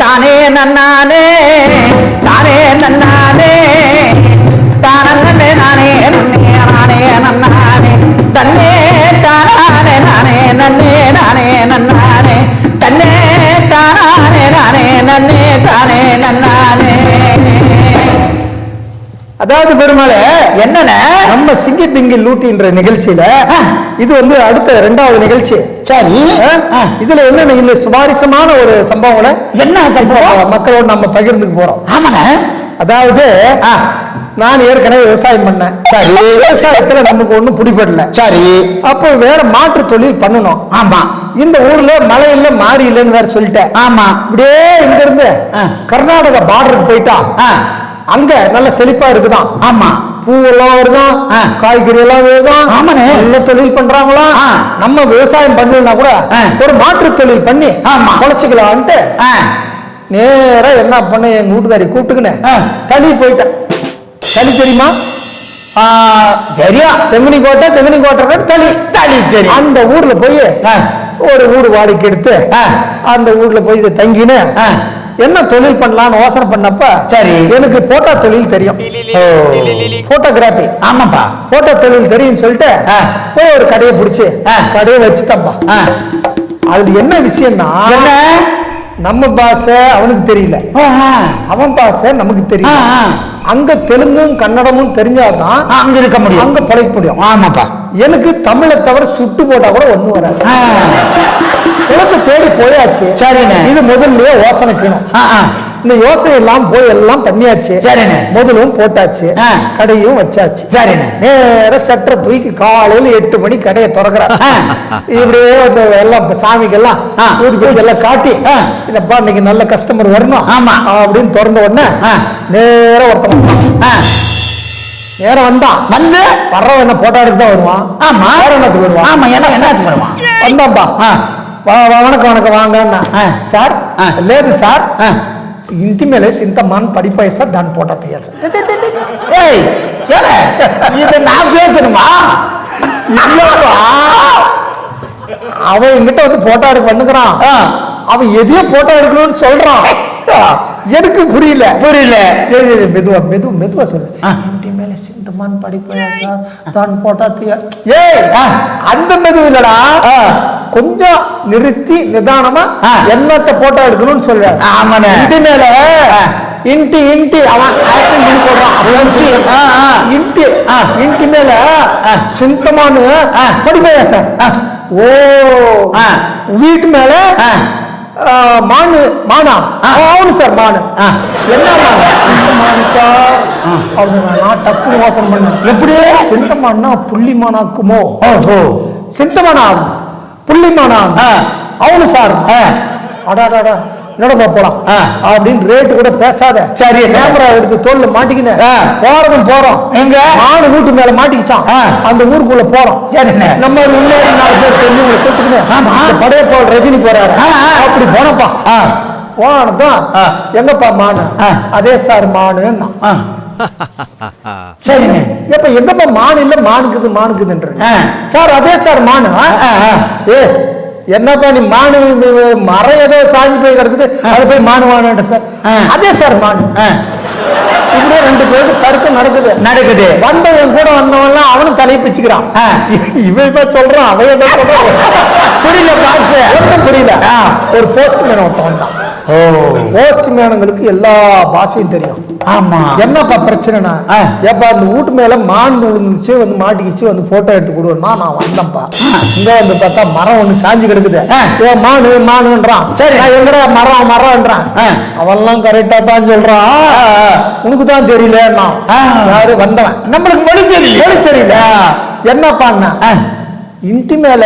நானே நன்னானே நானே நன்னானே தானே நானே நன்னே நானே நன்னானே தன்னே தானே நானே நன்னே நானே நன்னானே தன்னே தானே நானே நன்னே தானே நன்னானே. அதாவது பெருமாளே என்னன்னா நம்ம சிங்கி திங்கி லூட்டின்ற நிகழ்ச்சியில இது வந்து அடுத்த 2வது நிகழ்ச்சி. சரி, இதுல என்ன சுவாரஸ்யமான ஒரு சம்பவங்களை என்ன சம்பவம் மக்களோட நம்ம பகிர்ந்துக்கு போறோம். ஆமாண்ண. அதாவது நான் ஏற்கனவே விவசாயம் பண்ணேன். சரி, விவசாயத்துல நமக்கு ஒண்ணும் பிடிபடல. சரி, அப்போ வேற மாற்று தொழில் பண்ணணும். ஆமா, இந்த ஊர்ல மழை இல்ல மாறி இல்லைன்னு வேற சொல்லிட்டேன். ஆமா, இப்படியே இங்க இருந்து கர்நாடகா பார்டருக்கு போயிட்டா அங்க நல்ல செழிப்பா இருக்குதான். ஆமா, பூவெல்லாம் வருதான், காய்கறி எல்லாம் வருதான். ஆமாண்ணே, நல்ல தொழில் பண்றாங்களா. நம்ம விவசாயம் பண்ணலன்னா கூட ஒரு மாற்று தொழில் பண்ணி குறைச்சிக்கலான்ட்டு நேரா என்ன பண்ண எங்க வீட்டுக்காரி கூப்பிட்டுக்கினேன் தள்ளி போயிட்டேன். தள்ளி தெரியுமா? தெரியா, தெங்கினி கோட்டை தள்ளி தள்ளி. சரி, அந்த ஊர்ல போய் ஒரு வீடு வாடகைக்கு எடுத்து அந்த ஊர்ல போய் தங்கின்னு என்ன தொழில் பண்ணலாம்னு யோசனை பண்ணப்ப சரி எனக்கு போட்டோ தொழில் தெரியும், போட்டோகிராபி. ஆமாப்பா, போட்டோ தொழில் தெரியும் சொல்லிட்டு போய் ஒரு கடையை பிடிச்சி கடையை வச்சுட்டப்பா. அதுல என்ன விஷயம்னா நம்ம பாஷை அவனுக்கு தெரியல, அவன் பாஷை நமக்கு தெரியல. அங்க தெலுங்கும் கன்னடமும் தெரிஞ்சாதான் அங்க இருக்க முடியும், அங்க பழைக்க முடியும். ஆமாப்பா, எனக்கு தமிழை தவிர சுட்டு போட்டா கூட ஒண்ணும் வராது. உனக்கு தேடி போயாச்சு. சரிண்ணே, இது முதல்லயே யோசனைக்கணும். இந்த யோசனை எல்லாம் போய் எல்லாம் பண்ணியாச்சு. சரிண்ணே, முதலும் போட்டாச்சு, கடையும் வச்சாச்சு. சரிண்ணே, நேர சற்ற தூக்கி காலையில 8 மணி கடையை திறக்கிறான். இப்படியே எல்லாம் சாமிக்கெல்லாம் ஊதி எல்லாம் காட்டி இல்லப்பா இன்னைக்கு நல்ல கஸ்டமர் வரணும் ஆமா அப்படின்னு திறந்த உடனே நேர ஒருத்தன் நேரம் வந்தான். வந்து வர்றவன் என்ன போட்டோ எடுத்து தான் வருவான். ஆமா, வேற என்னத்துக்கு வருவான். ஆமா, என்ன வருவான். வந்தான்பா, வணக்கம் வணக்கம் வாங்க సార్. లేదు సార్, ఇంటి మీద సింతమాన్ పడిపోయి సార్ దాన్ని ఫోటో తీయాలి సార్. இது நான் பேசணுமா? அவன் எங்கிட்ட வந்து போட்டோ எடுக்க பண்ணுக்கிறான். அவன் எதையோ போட்டோ எடுக்கணும்னு சொல்றான். எனக்கு புரியல மெதுவா சொல்லு. ఇంటి மேல సింతమాన్ పడిపోయా సార్ దాన్ని ఫోటோ తీయాలి. ஏய், அந்த மெது இல்லடா, கொஞ்சம் நிறுத்தி நிதானமா என்னத்த போட்டோ எடுக்கணும்னு சொல்ற. ஆமாண்ணே, இன்டி மேல இன்டி அவன் ஆக்சன் பண்ணி சொல்றான். இன்டி மேல சிந்தமானு படிப்பையா சார். ஓ, வீட்டு மேல மானா. అవును சார், மானு. என்ன சிந்தமானு சார் அப்படின்னு நான் டக்குனு யோசனை பண்ணேன். எப்படி சிந்தமானா புள்ளிமானாக்குமோ? சிந்தமானா புள்ளிமானா? అవును சார். அடாடாடா நடப்பா போலாம் அப்படின்னு ரேட்டு கூட பேசாத. சரி, கேமரா எடுத்து தோல்ல மாட்டிக்கின போறதும் போறோம். எங்க மானு வீட்டு மேல மாட்டிக்கிச்சான். அந்த ஊருக்குள்ள போறோம். சரி, நம்ம முன்னாடி 4 பேர் தெரிஞ்சவங்களை கூப்பிட்டுக்கினேன். படையப்பால் ரஜினி போறாரு அப்படி போனப்பா. போனதான் எங்கப்பா மானு? அதே சார் மானு. சரிங்க, எப்ப எங்கப்பா மானு இல்ல மானுக்குதுன்ற சார். அதே சார் மானு. என்னப்பா நீ மானு மரம் ஏதோ சாஞ்சி போய் கிடக்குது, அது போய் மானு சார். அதே சார் மானு. இப்படியே 2 பேருக்கு தர்க்கம் நடக்குது. வந்தவன் கூட வந்தவன்லாம் அவனும் தலையை பிச்சுக்கிறான். இவன் தான் சொல்றான், அவன் தான் சொல்றான். புரியல பாஷ, ஒன்றும் புரியல. ஒரு போஸ்ட்மேன் ஒருத்தன் வந்தான். போஸ்ட்மேனுங்களுக்கு எல்லா பாஷையும் தெரியும். ஆமா, என்னப்பா பிரச்சனைனா ஏப்பா அந்த வீட்டு மேல மான் விழுந்துச்சு வந்து மாட்டிக்கிச்சு வந்து போட்டோ எடுத்து கொடுவேன்னா நான் வந்தேன்ப்பா. இங்க வந்து பார்த்தா மரம் ஒண்ணு சாஞ்சு கிடக்குது. மானுன்றான். சரி, எங்கடா மரம்ன்றான். அவெல்லாம் கரெக்டா தான் சொல்றான், உனக்கு தான் தெரியல. யாரு வந்தவன் நம்மளுக்கு மொழி தெரியல. என்னப்பா இன்டி மேல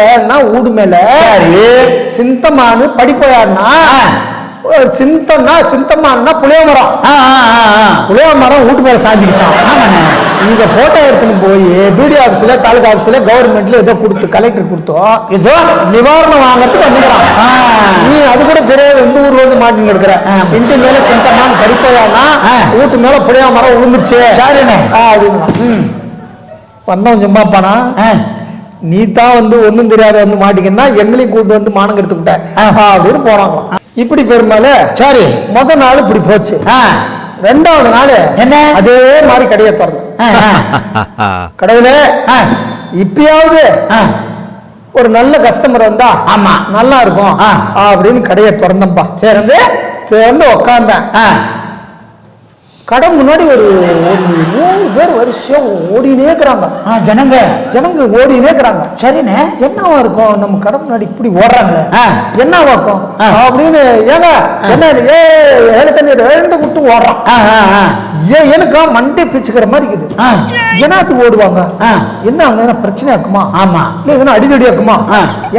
வீடு மேல சிந்தமானு படிப்போயான்னா சிந்தமானா புளிய மரம் வீட்டு மேல சாஞ்சிக்கிச்சான். இத போட்டோ எடுத்துன்னு போய் பிடி ஆபீஸ்ல தாலுகா ஆபீஸ்ல கவர்மெண்ட்ல ஏதோ கொடுத்து கலெக்டர் கொடுத்தோம் ஏதோ நிவாரணம் வாங்கறதுக்கு வந்துக்கிறான். நீ அது கூட தெரியாது, எந்த ஊர்ல வந்து மாட்டின்னு எடுக்கிற. இன்ட்டு மேல சிந்தமான் படிப்போயானா வீட்டு மேல புளிய மரம் விழுந்துருச்சு. சரிண்ணே அப்படின்னு வந்தவன் சும்மாப்பானா, நீ தான் வந்து ஒன்னும் தெரியாத வந்து மாட்டிக்கின்னா எங்களையும் கூட்டு வந்து மானம் கெடுத்து விட்ட அப்படின்னு போறாங்களாம். இப்படி பெருமாள் சரி முத நாள் இப்படி போச்சு. ரெண்டாவது நாள் என்ன அதே மாதிரி கடையை திறந்தேன். கடவுளே இப்பயாவது ஒரு நல்ல கஸ்டமர் வந்தா ஆமா நல்லா இருக்கும் அப்படின்னு கடையை திறந்தப்பா. திறந்து உக்காந்தேன். கடை முன்னாடி ஒரு 100 பேர் வருஷம் ஓடினே இருக்கிறாங்க. ஜனங்க ஓடினே இருக்கிறாங்க. சரிண்ணே என்னவா இருக்கும் நம்ம கடை முன்னாடி இப்படி ஓடுறாங்களே என்னவா இருக்கும் அப்படின்னு ஏங்க என்ன ஏழு தண்ணி 2 விட்டு ஓடுறான். எனக்கா மண்டே பிச்சுக்கிற மாதிரி இருக்குது. என்னத்துக்கு ஓடுவாங்க? என்ன அங்க என்ன பிரச்சனை இருக்குமா? ஆமா இல்ல எதுனா அடிதடி இருக்குமா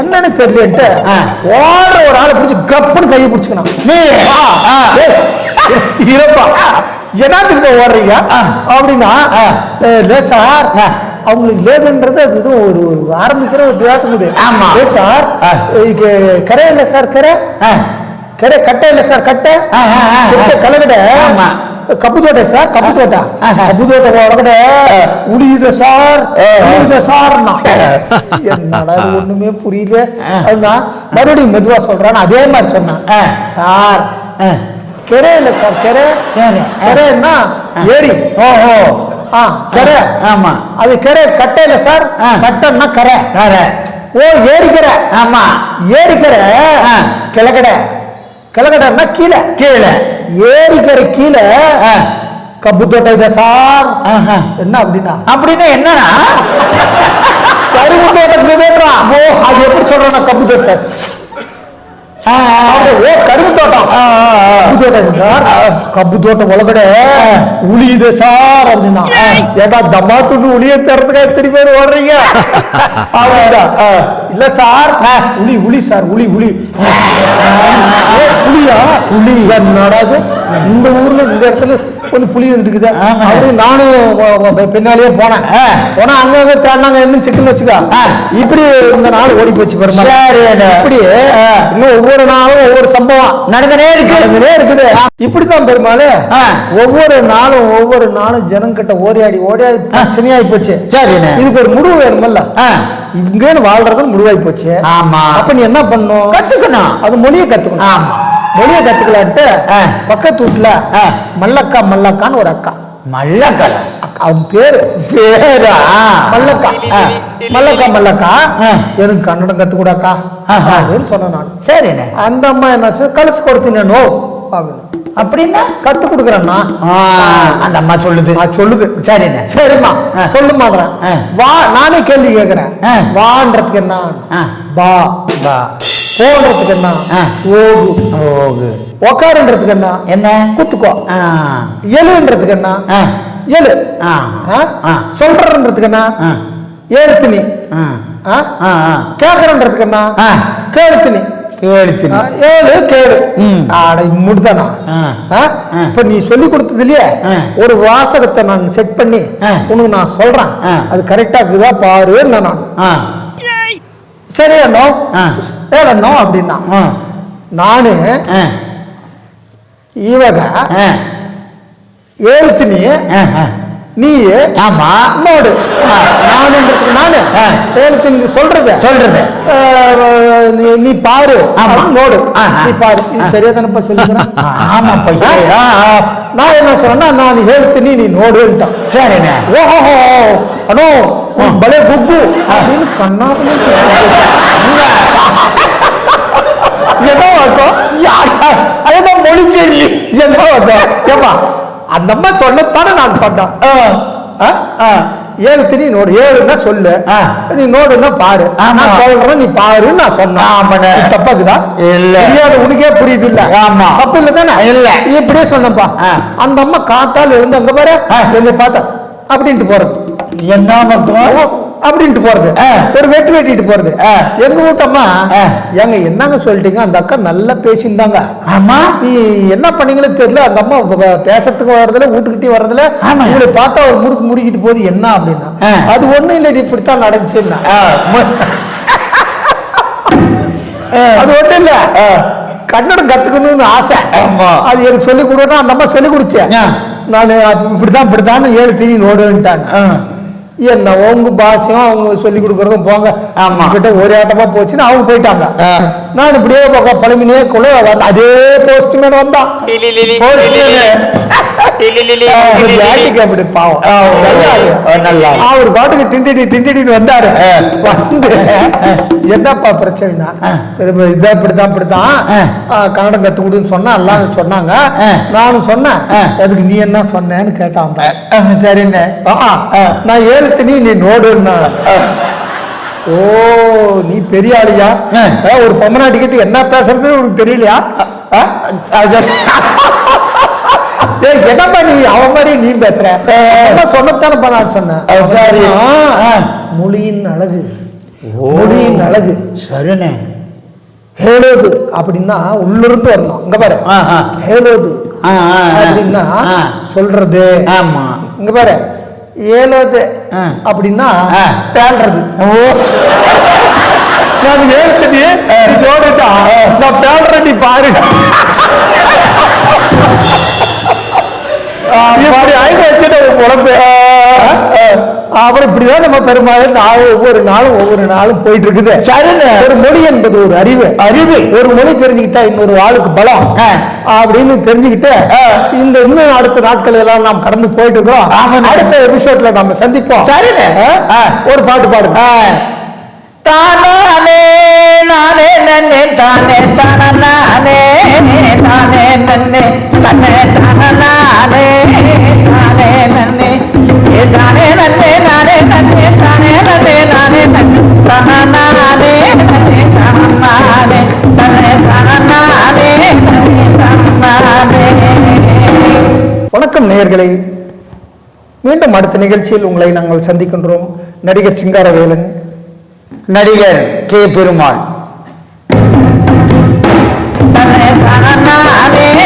என்னன்னு தெரியலன்ட்டு ஓடுற ஒரு ஆளை பிடிச்சி கப்புன்னு கையை பிடிச்சுக்கணும். இருப்பா என்னத்துக்கு ஓடுறீங்க அப்படின்னா சார் அவங்களுக்கு லேதுன்றது அது எதுவும் ஒரு ஆரம்பிக்கிற ஒரு விளையாட்டு. ஆமா சார் கரை இல்லை சார் கரை கட்டை இல்லை சார் கட்டை கலகடை கப்பு தோட்டை சார் கப்பு தோட்டம் உலகடை உளியுத சார் என்னடா ஒண்ணுமே புரியல அப்படின்னா மறுபடியும் மெதுவா சொல்றான். அதே மாதிரி சொன்னான் சார் கரை இல்ல சார் கரைன்னா ஏரி. ஓஹோ கரை ஆமா அது கரை கட்டை இல்ல சார் கட்டன்னா கரை. ஓ ஏரிக்கரை. ஆமா ஏரிக்கரை கிழக்கடைன்னா கீழே ஏரிக்கரை கீழே கப்பு தோட்டை இத சார். என்ன அப்படின்னா என்னன்னா கரும்பு தோட்டம். ஓ அது எப்படி சொல்றேன் கப்பு தோட்டம் சார் கரும்பு தோட்டம் சார் கப்பு தோட்டம் உலகடை உளியுது சார் அப்படின்னா ஏதா தம்மா துண்டு உளிய தரத்துக்காக திருப்பி பேர் ஓடுறீங்க இல்ல சார் உளி சார் உளி புளியா புளி என்னடாது இந்த ஊர்ல இந்த இடத்துல கொஞ்சம் புளி இருக்குது அப்படின்னு நானும் பின்னாலேயே போனேன். அங்க தேடினாங்க இன்னும் சிக்கல் வச்சுக்கா இப்படி இந்த நாள் ஓடி போச்சு பெருமாள். இப்படி இன்னும் ஒவ்வொரு நாளும் ஒவ்வொரு சம்பவம் நடந்தனே இருக்குது. இப்படித்தான் பெருமாள் ஒவ்வொரு நாளும் ஜனங்கிட்ட ஓடியாடி பிரச்சனையாயி போச்சு. சரி இதுக்கு ஒரு முடிவு வேணுமல்ல. இங்கன்னு வாழ்றது முடிவாயி போச்சு. ஆமா அப்ப நீ என்ன பண்ணும்? கத்துக்கணும். அது மொழியை கத்துக்கணும். ஆமா மொழியை கத்துக்கலான்ட்டு பக்கத்து வீட்டுல மல்லக்கான்னு ஒரு அக்கா. மல்லக்கா அவன் பேரு மல்லக்கா எனக்கு கன்னடம் கத்துக்கூடாக்கா அப்படின்னு சொன்னேன் நான். சரி அந்த அம்மா என்ன கலசு கொடுத்தீனோ அப்படின்னா கத்து கொடுக்குறேன்னா அந்த அம்மா சொல்லுது. சரிம்மா சொல்ல மாட்டேன். வா நானே கேள்வி கேட்கிறேன். வான்றதுக்கு என்ன? பா போன்றதுக்கு என்ன? ஓகு உக்காருன்றதுக்கு என்ன? குத்துக்கோ. எழுன்றதுக்கு என்ன? எழு. சொல்றதுக்கு என்ன? எழுத்துனி. கேக்குறன்றதுக்கு என்ன? கேளுத்துனி. ஏழு கேளு முடிதானா? இப்ப நீ சொல்லி கொடுத்தது இல்லையே ஒரு வாசகத்தை நான் செட் பண்ணி உனக்கு நான் சொல்றேன். அது கரெக்டா இருக்குதா பாரு. நான் சரி ஏழோ அப்படின்னா நானு இவக எழுத்துனி நீ ஆமா நோடு நானு எழுத்து சொல்றது நீ பாரு நோடு நீ பாரு. இது சரியா தானப்பா சொல்லுகிறேன். ஆமாப்பா நான் என்ன சொன்னா நான் எழுத்து நீ நோடுன்ட்டான். சரிண்ணே. ஓஹோ அனோ பலே குக்கு அப்படின்னு கண்ணா என்னவாக்கும் மொழி தெரியல என்னவாக்கும் ஏப்பா அந்த அம்மா சொன்னதானே நான் சொன்னேன். ஏழு நோடு ஏழுன்னா சொல்லு நீ நோடுன்னா பாரு. நான் சொல்றேன் நீ பாருன்னு நான் சொன்னேன். தப்பாக்குதா? இல்ல உனக்கே புரியுது இல்ல? ஆமா தப்பு இல்ல தானே? இல்ல இப்படியே சொன்னப்பா. அந்த அம்மா காத்தால் எழுந்து அங்க பாரு என்ன பார்த்தா அப்படின்ட்டு போறது. என்ன அப்படின்ட்டு போறது ஒரு வெட்டிட்டு போறது. எங்க வீட்டம்மா எங்க என்னங்க சொல்லிட்டீங்க அந்த அக்கா நல்லா பேசியிருந்தாங்க. ஆமா நீ என்ன பண்ணீங்களே தெரியல. அந்த அம்மா பேசறதுக்கு வர்றதுல வீட்டுக்கிட்டே வர்றதுல உங்களை பார்த்தா ஒரு முறுக்கிட்டு போகுது என்ன அப்படின்னா அது ஒண்ணும் இல்லை இப்படித்தான் நடந்துச்சுன்னா அது ஒண்ணும் இல்ல கன்னடம் கத்துக்கணும்னு ஆசை. அது எனக்கு சொல்லி கொடுனா அந்த அம்மா சொல்லி கொடுச்சேன். நான் இப்படித்தான் ஏழு தீனி நோடுன்ட்டான். என்ன உங்க பாஷையும் அவங்க சொல்லி கொடுக்கறதும் போங்க. ஆமா. கிட்ட ஒரு ஆட்டமா போச்சுன்னு அவங்க போயிட்டாங்க. நான் இப்படியே பழமினே கொள்ள அதே போஸ்ட்மேன் வந்தான். அப்படி பாவம் நல்லா அவர் பாட்டுக்கு டிண்டிடின்னு வந்தாரு. வந்து என்னப்பா பிரச்சனைனா இதான் இப்படித்தான் கன்னடம் கத்து கொடுன்னு சொன்னா எல்லாம் சொன்னாங்க. நானும் சொன்னேன். அதுக்கு நீ என்ன சொன்னேன்னு கேட்டான். சரிண்ணே. நான் ஏழுத்தினி நீ நோடுன்னா. ஓ நீ பெரிய ஆளியா? ஒரு பொம்மநாட்டி கிட்ட என்ன பேசுறதுன்னு உனக்கு தெரியலையா? என்னப்பா நீ அவன் மாதிரி நீ பேசுற சொன்னத்தானப்பா நான் சொன்னேன். மொழியின் அழகு, மொழியின் அழகு. சரிண்ணே. ஹேலோது அப்படின்னா உள்ளிருந்து வரணும். இங்க பாரு, ஹேலோது அப்படின்னா சொல்றது. ஆமா. இங்க பாரு, ஏலோது அப்படின்னா பேல்றது. நான் ஏழுது நோடுட்டா நான் பேல்றேன். நீ பாரு இப்படி ஆய்வு வச்சுட்டு பொழப்பு. அப்புறம் இப்படிதான் நம்ம பெரும்பாலும் ஒவ்வொரு நாளும் போயிட்டு இருக்குது. சரின்னு ஒரு மொழி என்பது ஒரு அறிவு. ஒரு மொழி தெரிஞ்சுக்கிட்டா இன்னொரு ஆளுக்கு பலம் அப்படின்னு தெரிஞ்சுக்கிட்டு இந்த இன்னும் அடுத்த நாட்கள் எல்லாம் நாம் கடந்து போயிட்டு இருக்கோம். அடுத்த எபிசோட்ல நம்ம சந்திப்போம். சரின்னு ஒரு பாட்டு பாடுங்க. தானே நானே நன்னே தானே தானே தானே நன்னே தன்னே தானே தானே நன்னே தானே நன்னே நானே நன்னே தானே நன்னே நானே நன்னே தானே நன்னே தானே தன்னே தானே தானே. வணக்கம் நேயர்களே, மீண்டும் அடுத்த நிகழ்ச்சியில் உங்களை நாங்கள் சந்திக்கின்றோம். நடிகர் சிங்காரவேலன், நடிகர் கே. பெருமாள். தன்னே தானே